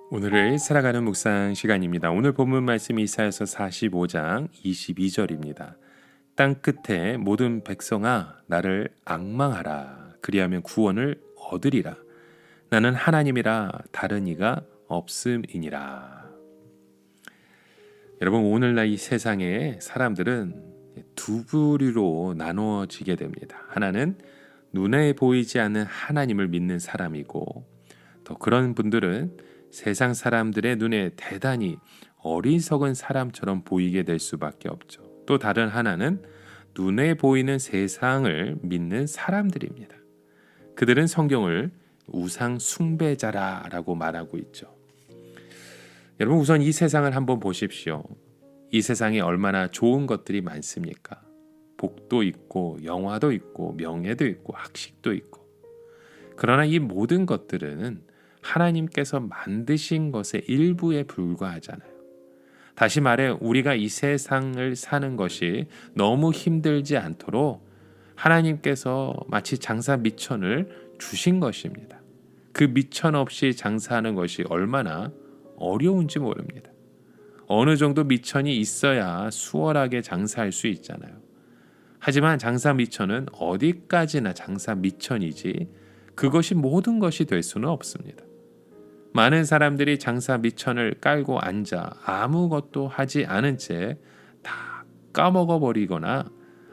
오늘을 살아가는 묵상 시간입니다. 오늘 본문 말씀이 이사야서 45장 22절입니다. 땅 끝에 모든 백성아 나를 앙망하라. 그리하면 구원을 얻으리라. 나는 하나님이라 다른 이가 없음이니라. 여러분, 오늘날 이 세상에 사람들은 두 부류로 나누어지게 됩니다. 하나는 눈에 보이지 않는 하나님을 믿는 사람이고, 또 그런 분들은 세상 사람들의 눈에 대단히 어리석은 사람처럼 보이게 될 수밖에 없죠. 또 다른 하나는 눈에 보이는 세상을 믿는 사람들입니다. 그들은 성경을 우상 숭배자라고 말하고 있죠. 여러분, 우선 이 세상을 한번 보십시오. 이 세상에 얼마나 좋은 것들이 많습니까? 복도 있고 영화도 있고 명예도 있고 학식도 있고. 그러나 이 모든 것들은 하나님께서 만드신 것의 일부에 불과하잖아요. 다시 말해 우리가 이 세상을 사는 것이 너무 힘들지 않도록 하나님께서 마치 장사 미천을 주신 것입니다. 그 미천 없이 장사하는 것이 얼마나 어려운지 모릅니다. 어느 정도 미천이 있어야 수월하게 장사할 수 있잖아요. 하지만 장사 미천은 어디까지나 장사 미천이지 그것이 모든 것이 될 수는 없습니다. 많은 사람들이 장사 미천을 깔고 앉아 아무것도 하지 않은 채 다 까먹어 버리거나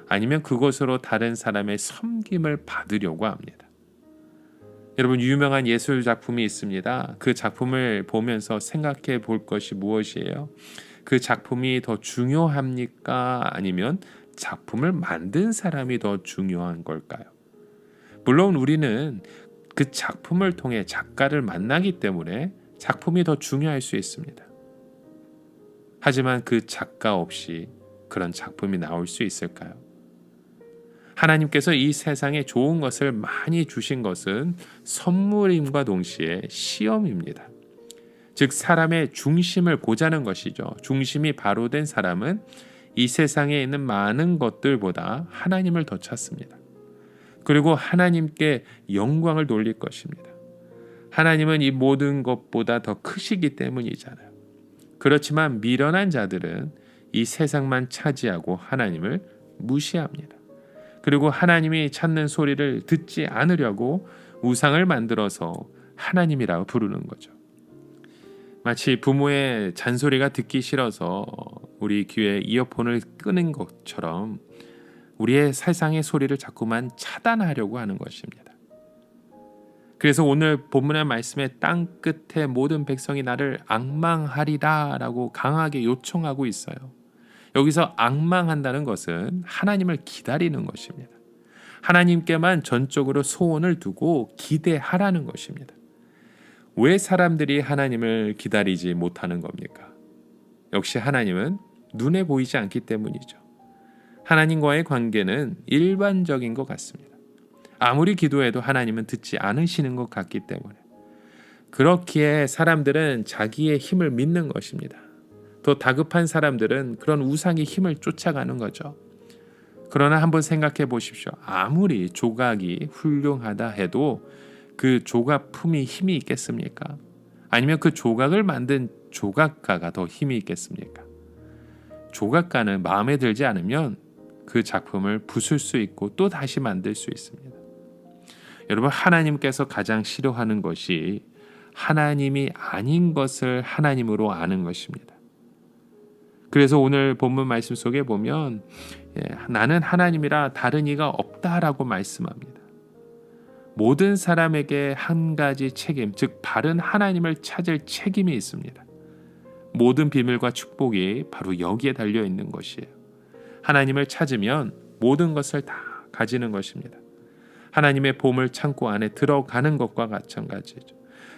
아니면 그것으로 다른 사람의 섬김을 받으려고 합니다. 여러분, 유명한 예술 작품이 있습니다. 그 작품을 보면서 생각해 볼 것이 무엇이에요? 그 작품이 더 중요합니까? 아니면 작품을 만든 사람이 더 중요한 걸까요? 물론 우리는 그 작품을 통해 작가를 만나기 때문에 작품이 더 중요할 수 있습니다. 하지만 그 작가 없이 그런 작품이 나올 수 있을까요? 하나님께서 이 세상에 좋은 것을 많이 주신 것은 선물임과 동시에 시험입니다. 즉 사람의 중심을 보자는 것이죠. 중심이 바로 된 사람은 이 세상에 있는 많은 것들보다 하나님을 더 찾습니다. 그리고 하나님께 영광을 돌릴 것입니다. 하나님은 이 모든 것보다 더 크시기 때문이잖아요. 그렇지만 미련한 자들은 이 세상만 차지하고 하나님을 무시합니다. 그리고 하나님이 찾는 소리를 듣지 않으려고 우상을 만들어서 하나님이라고 부르는 거죠. 마치 부모의 잔소리가 듣기 싫어서 우리 귀에 이어폰을 끄는 것처럼 우리의 세상의 소리를 자꾸만 차단하려고 하는 것입니다. 그래서 오늘 본문의 말씀에 땅 끝에 모든 백성이 나를 앙망하리라 라고 강하게 요청하고 있어요. 여기서 앙망한다는 것은 하나님을 기다리는 것입니다. 하나님께만 전적으로 소원을 두고 기대하라는 것입니다. 왜 사람들이 하나님을 기다리지 못하는 겁니까? 역시 하나님은 눈에 보이지 않기 때문이죠. 하나님과의 관계는 일반적인 것 같습니다. 아무리 기도해도 하나님은 듣지 않으시는 것 같기 때문에 그렇기에 사람들은 자기의 힘을 믿는 것입니다. 더 다급한 사람들은 그런 우상의 힘을 쫓아가는 거죠. 그러나 한번 생각해 보십시오. 아무리 조각이 훌륭하다 해도 그 조각품이 힘이 있겠습니까? 아니면 그 조각을 만든 조각가가 더 힘이 있겠습니까? 조각가는 마음에 들지 않으면 그 작품을 부술 수 있고 또 다시 만들 수 있습니다. 여러분, 하나님께서 가장 싫어하는 것이 하나님이 아닌 것을 하나님으로 아는 것입니다. 그래서 오늘 본문 말씀 속에 보면 나는 하나님이라 다른 이가 없다라고 말씀합니다. 모든 사람에게 한 가지 책임, 즉 바른 하나님을 찾을 책임이 있습니다. 모든 비밀과 축복이 바로 여기에 달려 있는 것이에요. 하나님을 찾으면 모든 것을 다 가지는 것입니다. 하나님의 보물 창고 안에 들어가는 것과 마찬가지죠.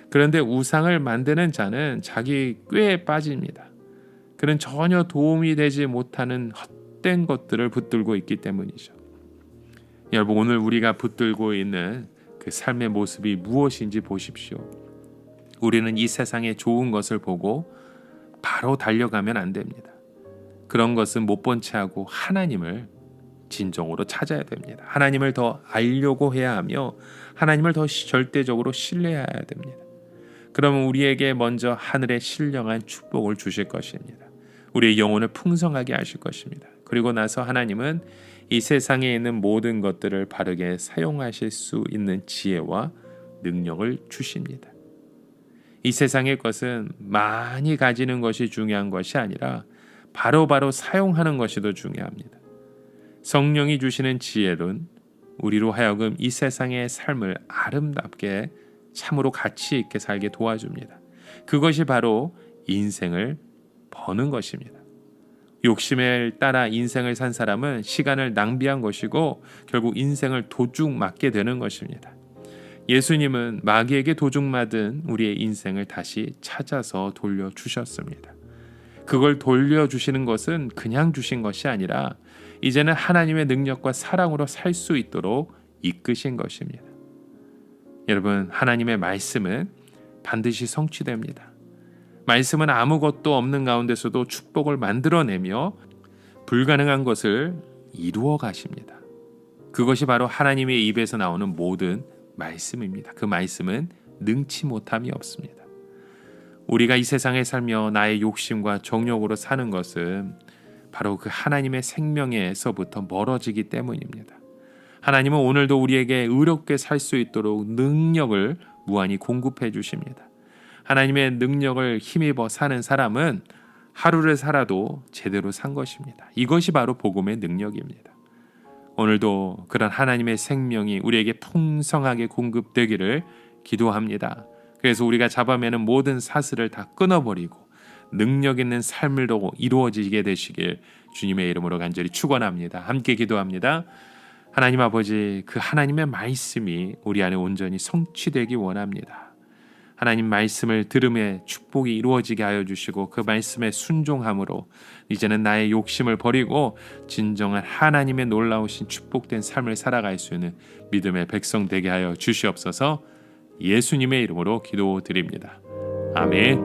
그런데 우상을 만드는 자는 자기 꾀에 빠집니다. 그는 전혀 도움이 되지 못하는 헛된 것들을 붙들고 있기 때문이죠. 여러분, 오늘 우리가 붙들고 있는 그 삶의 모습이 무엇인지 보십시오. 우리는 이 세상의 좋은 것을 보고 바로 달려가면 안 됩니다. 그런 것은 못 본 채 하고 하나님을 진정으로 찾아야 됩니다. 하나님을 더 알려고 해야 하며 하나님을 더 절대적으로 신뢰해야 됩니다. 그러면 우리에게 먼저 하늘의 신령한 축복을 주실 것입니다. 우리의 영혼을 풍성하게 하실 것입니다. 그리고 나서 하나님은 이 세상에 있는 모든 것들을 바르게 사용하실 수 있는 지혜와 능력을 주십니다. 이 세상의 것은 많이 가지는 것이 중요한 것이 아니라 바로바로 사용하는 것이 더 중요합니다. 성령이 주시는 지혜는 우리로 하여금 이 세상의 삶을 아름답게 참으로 가치 있게 살게 도와줍니다. 그것이 바로 인생을 버는 것입니다. 욕심에 따라 인생을 산 사람은 시간을 낭비한 것이고 결국 인생을 도둑맞게 되는 것입니다. 예수님은 마귀에게 도둑맞은 우리의 인생을 다시 찾아서 돌려주셨습니다. 그걸 돌려주시는 것은 그냥 주신 것이 아니라 이제는 하나님의 능력과 사랑으로 살 수 있도록 이끄신 것입니다. 여러분, 하나님의 말씀은 반드시 성취됩니다. 말씀은 아무것도 없는 가운데서도 축복을 만들어내며 불가능한 것을 이루어 가십니다. 그것이 바로 하나님의 입에서 나오는 모든 말씀입니다. 그 말씀은 능치 못함이 없습니다. 우리가 이 세상에 살며 나의 욕심과 정욕으로 사는 것은 바로 그 하나님의 생명에서부터 멀어지기 때문입니다. 하나님은 오늘도 우리에게 의롭게 살 수 있도록 능력을 무한히 공급해 주십니다. 하나님의 능력을 힘입어 사는 사람은 하루를 살아도 제대로 산 것입니다. 이것이 바로 복음의 능력입니다. 오늘도 그런 하나님의 생명이 우리에게 풍성하게 공급되기를 기도합니다. 그래서 우리가 잡아매는 모든 사슬을 다 끊어버리고 능력 있는 삶으로 이루어지게 되시길 주님의 이름으로 간절히 축원합니다. 함께 기도합니다. 하나님 아버지, 그 하나님의 말씀이 우리 안에 온전히 성취되기 원합니다. 하나님 말씀을 들음에 축복이 이루어지게 하여 주시고 그 말씀에 순종함으로 이제는 나의 욕심을 버리고 진정한 하나님의 놀라우신 축복된 삶을 살아갈 수 있는 믿음의 백성 되게 하여 주시옵소서. 예수님의 이름으로 기도드립니다. 아멘.